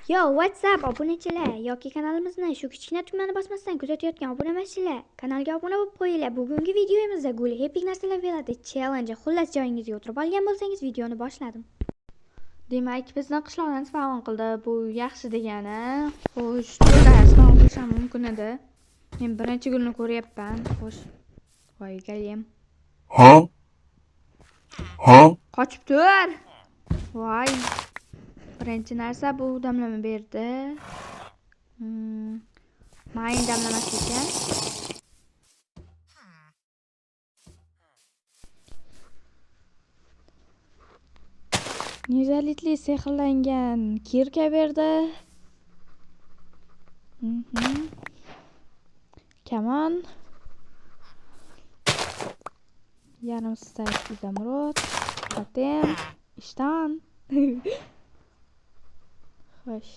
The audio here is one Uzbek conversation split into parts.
Yo, WhatsApp obunachilar yoki kanalimizni shu kichkina tugmani bosmasdan kuzatayotgan obunachilar kanalga obuna bo'lib qo'yinglar. Bugungi videomizda Gul Epic narsalar beradi challenge. Xullas joyingizga o'tirib olgan bo'lsangiz videoni boshladim. Demak, bizni qishloqdan spawn qildi. Bu yaxshi degani. Xo'sh, to'da spawn qilishim mumkin edi. Men birinchi Gulni ko'ryapman. Xo'sh. Voy, galim. Qochib tur. Voy. Birinchi narsa bu damlama berdi. Mayin damlaması ekan. Nezalitli sehrlangan kirka berdi. Kaman. Yarim stak izamrod. Totem. Ishton. Xo'sh.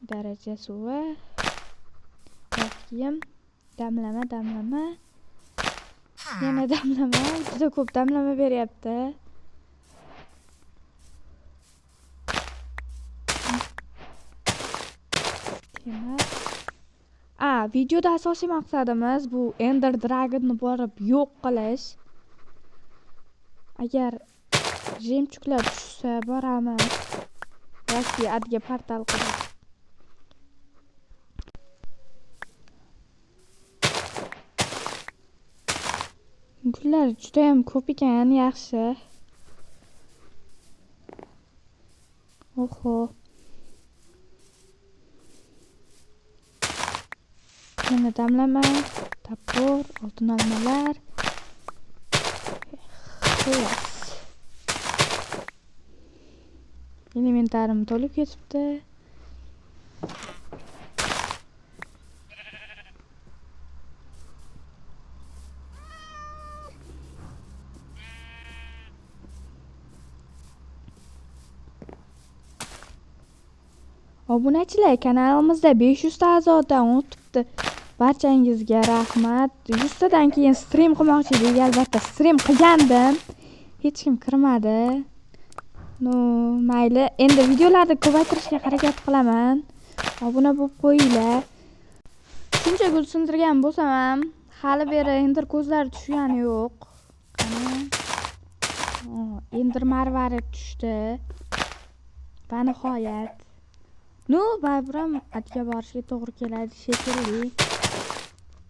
Daraja suvi. Kiyim. Damlama. Yana damlama. Juda ko'p damlama beryapti. Videoda asosiy maqsadimiz bu Ender Dragonni borib yo'q qilish. Agar jemchuklar tushsa boramiz. Yoki adga portal qilib. Gullar juda ham ko'p ekan, yaxshi. Oho. Yana damlama, tapor, oltin olmalar. Elementarim to'lib ketibdi. Obunachilar, kanalimizda 500 ta a'zodan o'tibdi. Barchangizga rahmat. 100 tadan keyin stream qilmoqchi edik. Albatta stream qilgandim. Hech kim kirmadi. Mayli. Endi videolarni ko'paytirishga harakat qilaman. Obuna bo'lib qo'yinglar. Shuncha gul sindirgan bo'lsam ham hali beri Ender ko'zlari tushgani yo'q. Qani. Ender marvari tushdi. Va nihoyat. Baribir atga borishga to'g'ri keladi shekilli.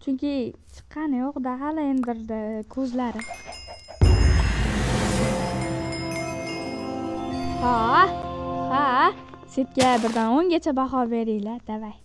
Chunki chiqqani yo'q-da hali Enderda ko'zlari. Setga birdan 10 gacha baho beringlar. Davay.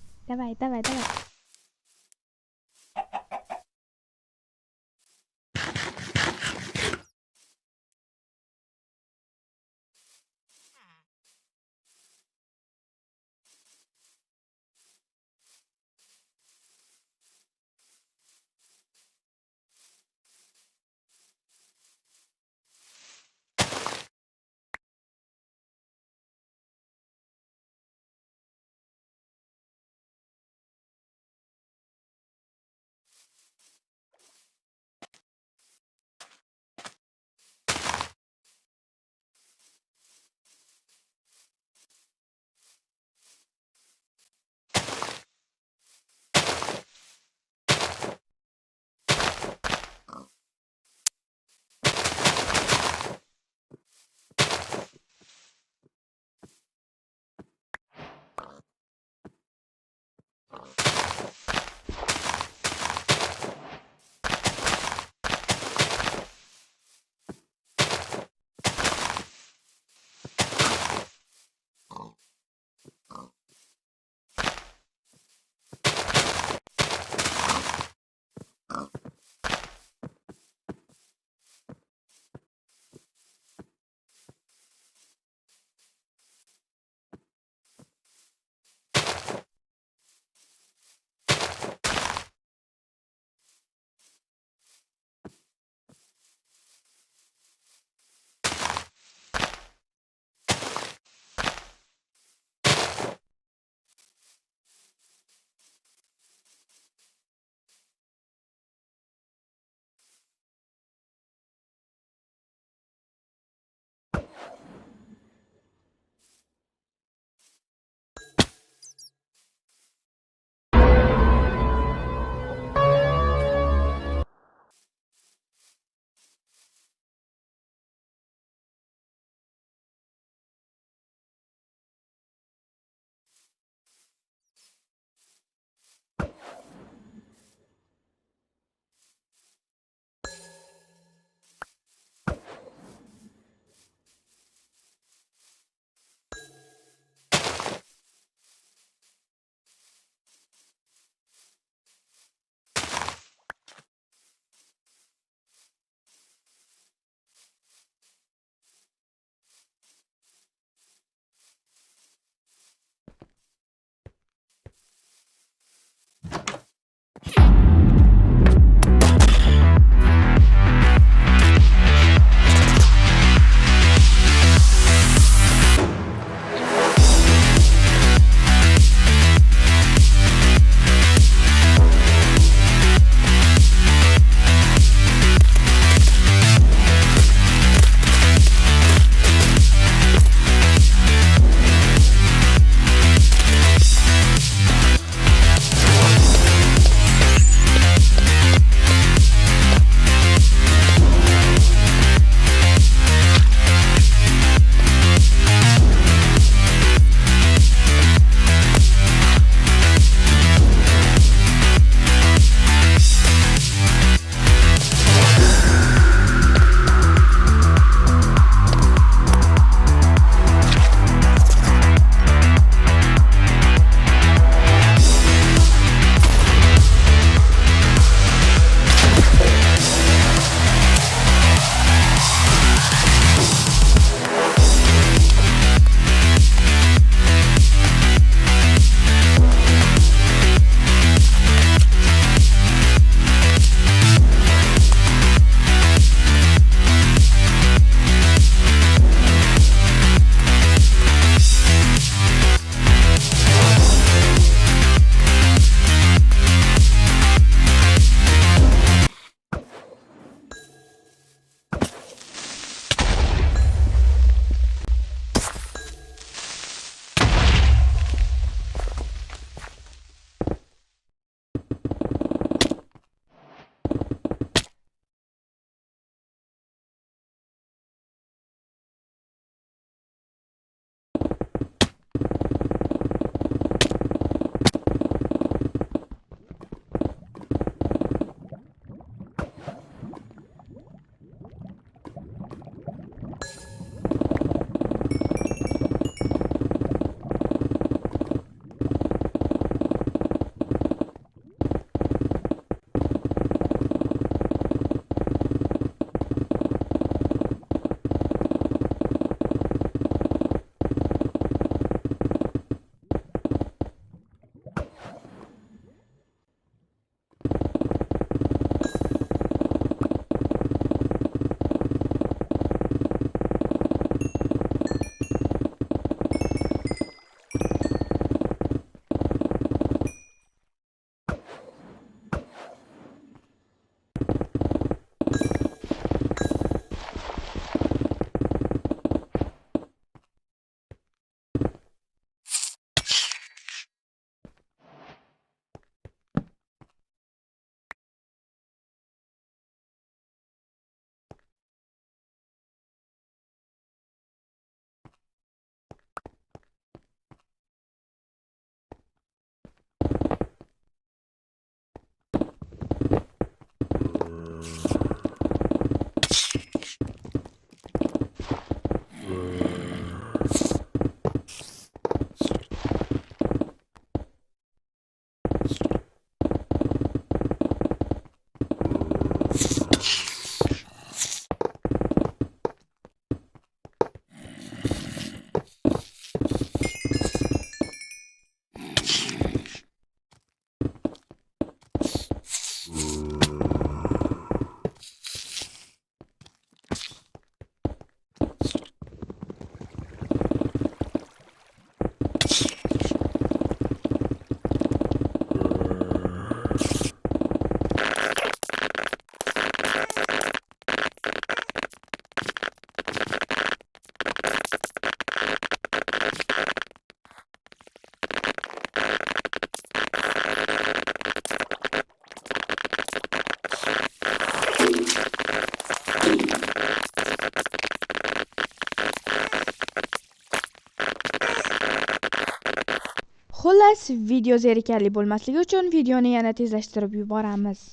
Xullas, video zerikarli bo'lmasligi uchun videoni yana tezlashtirib yuboramiz.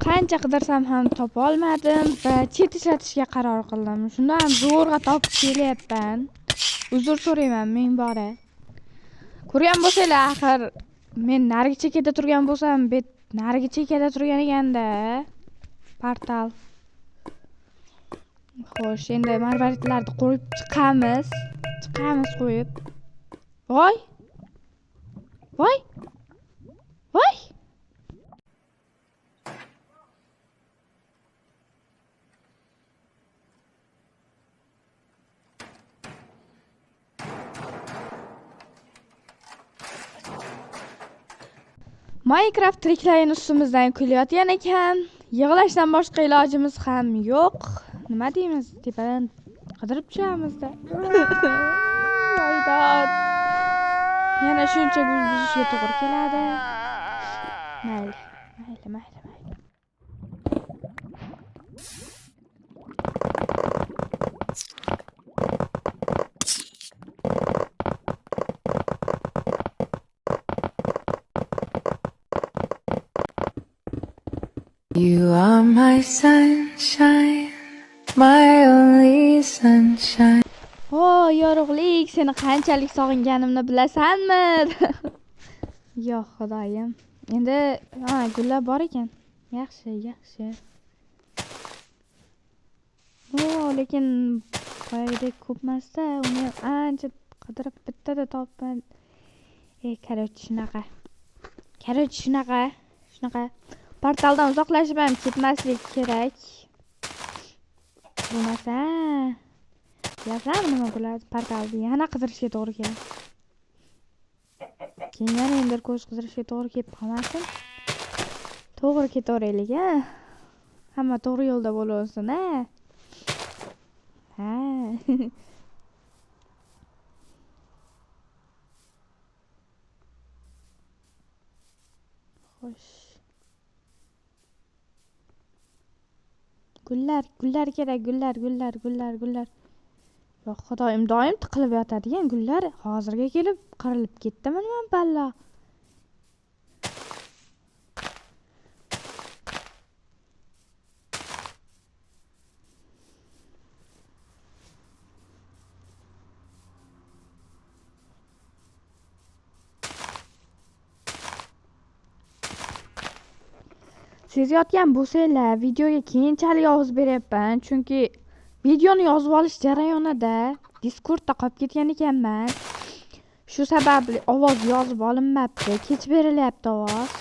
Qancha qidirsam ham topa olmadim va chetishlatishga qaror qildim. Shunda ham zo'rg'a topib kelyapman. Uzr so'rayman ming bora. Ko'rgan bo'lsanglar, axir men narigi chekada turgan bo'lsam, narigi chekada turgan ekanda portal. Xo'sh, endi marvaridlarni qo'yib chiqamiz. Qo'yib. Voy! Minecraft tiriklayin ustimizdan kulayotgan ekan. Yig'lashdan boshqa ilojimiz ham yo'q. Nima deymiz? Tepadan qidirib tushamiz-da. Voydod. Yana shuncha buzishga to'g'ri keladi. Mayli. You are my sunshine, my only sunshine. Yorug'lik, seni qanchalik sog'inganimni bilasanmi? Yo'q, xudoyim. Endi gullar bor ekan. Yaxshi. Lekin boyagidek ko'pmasda, uni ancha qidirib bittada topman. Shunaqa. Portaldan uzoqlashib ham ketmaslik kerak. Bo'lmasa, bilasizmi nima bo'ladi? Portalni yana qidirishga to'g'ri keladi. Keyin yana ender ko'z qidirishga to'g'ri kelib qolmasin. To'g'ri ketaveraylik, a? Hamma to'g'ri yo'lda bo'laversin, a? Ha. Xo'sh. Gullar kerak, gullar. Yo'q, xudoyim, doim tiqilib yotadigan gullar hozirga kelib qirilib ketdimi nima balla? Sezayotgan bo'lsanglar, videoga keyinchalik ovoz beryapman, chunki videoni yozib olish jarayonida Discordda qolib ketgan ekanman. Shu sababli ovoz yozib olinmabdi, kech berilyapti ovoz.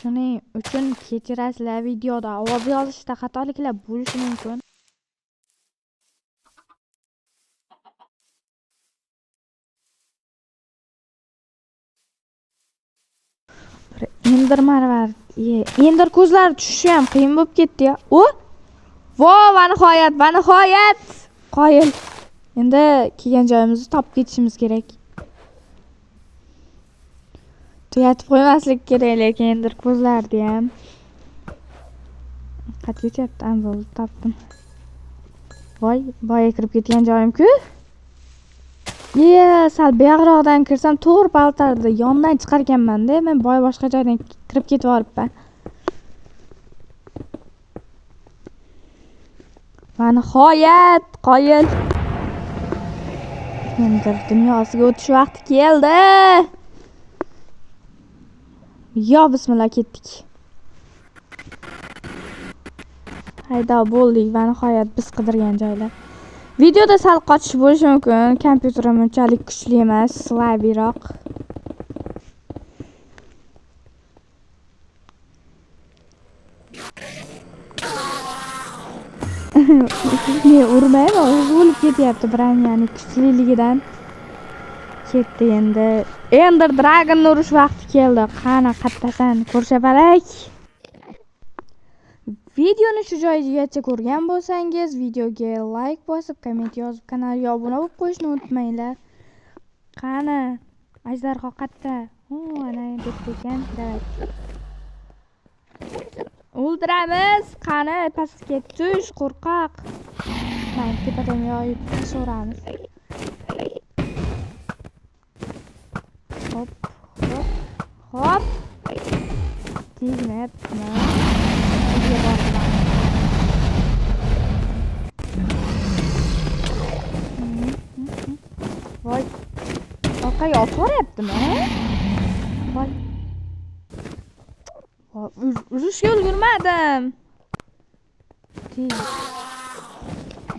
Shuning uchun kechirasizlar, videoda ovoz yozishda xatoliklar bo'lishi mumkin. Ender ko'zlari tushishi ham qiyin bo'lib ketdi-ya. Va nihoyat. Qoyil. Endi kelgan joyimizni topib ketishimiz kerak. Tugatib qo'ymaslik kerak, lekin ender ko'zlarni ham. Qat'iyat bo'ldi, topdim. Voy, boya kirib ketgan joyim-ku. Sal buyog'roqdan kirsam to'g'ri paltarni yondan chiqarganman-da. Men boya boshqa joydan kirib ketib olibman. Va nihoyat qoyil. Ender dunyosiga o'tish vaqti keldi. Yo, bismillah, ketdik. Hayda, bo'ldik va nihoyat biz qidirgan joylar. Videoda sal qochish bo'lishi mumkin. Kompyuterim unchalik kuchli emas, slaviyroq. Men urmayman, o'zi o'lib ketyapti branyani kuchliligidan. Ketdi endi. Ender Dragon'ni urish vaqti keldi. Qani qattasan, ko'rshabalak. Videoni shu joyigacha ko'rgan bo'lsangiz, videoga like bosib, komment yozib, kanalga obuna bo'lib qo'yishni unutmanglar. Qani, ajdarho qatta. Ana deb ekan, davay. O'ldiramiz. Qani, pastga tush, qo'rqoq. Mana tepadan yoyib tashaveramiz. Hop, hop, hop. Tegmayaptimi? Voy. Orqaga otib yuboryaptimi? Voy. Urishga ulgurmadim.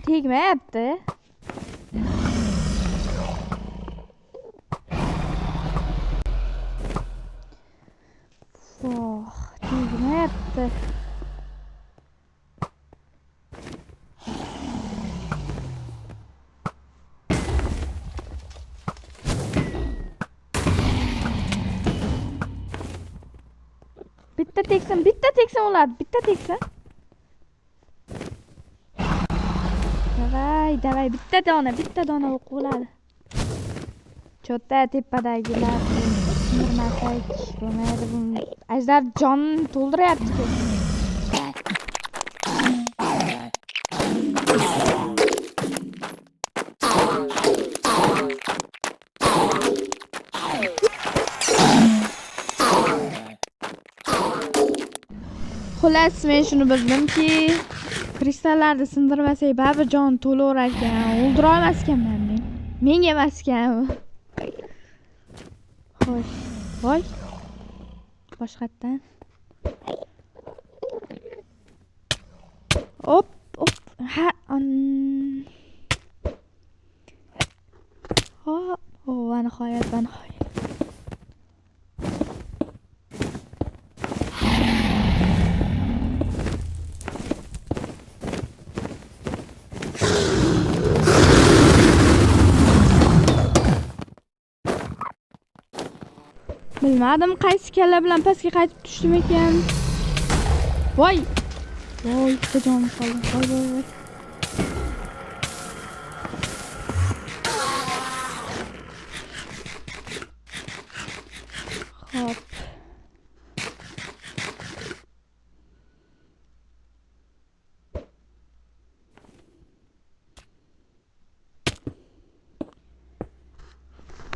Tegmayapti. Tegmayapti. Bitta teksin o'ladi, bitta teksin. Davay, bitta dona o'q o'ladi. Cho'tta tepadagilar sindirmasak bo'lmaydi. Ajdar jonini to'ldiryapti-ku. Xullas, men shuni bildimki, kristallarni sindirmasak baribir jon to'laverar ekan. O'ldira olmas ekanman men. Menga emas ekan. Xo'sh, voy. Boshqatdan. Hop. Ha. Hop. Nihoyat. Bilmadim qaysi kalla bilan pastga qaytib tushdim ekan. Voy, bitta jonim qoldi. Voy. Hop.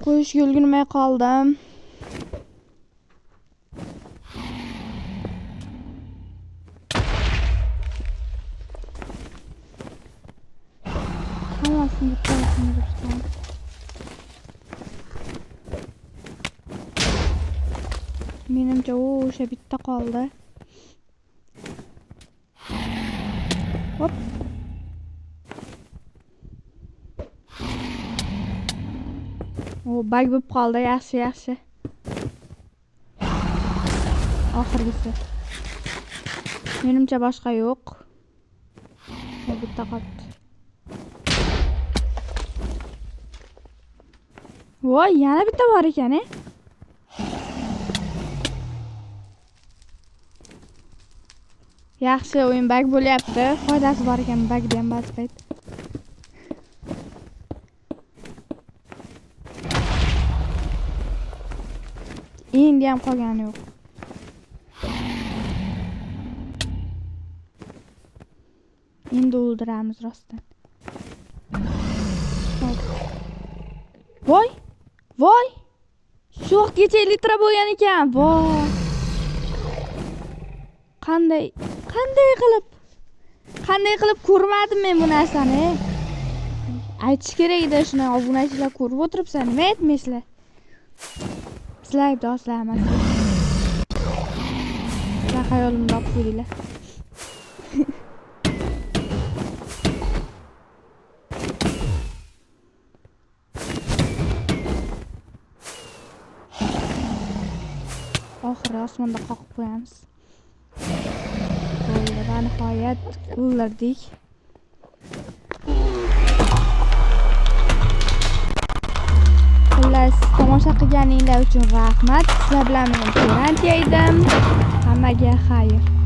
Qo'yishga ulgurmay qoldim. Menimcha o'sha bitta qoldi. Hop. Bag bo'lib qoldi, yaxshi. Oxirgisi. Menimcha boshqa yo'q. Bitta qoldi. Voy, yana bitta bor ekan, Yaxshi, o'yin bag bo'lyapti. Foydasi bor ekan bagda ham ba'zi payt. Endi ham qolgani yo'q. Endi o'ldiramiz rostdan. Voy. Sho'xgacha litra bo'lgan ekan. Voy. Qanday qilib ko'rmadim men bu narsani. Aytish kerak edi, shuni obunachilar ko'rib o'tiribsan. Nima aytmaysizlar? Sizlar aybdorsiz emas. Sizlar xayolimda olib qo'ydinglar. Oxiri osmonda qoqib qo'yamiz. Nihoyat o'ldirdik. Tomosha qilganinglar uchun rahmat. Sizlar bilan men Tirantiya edim. Hammaga xayr.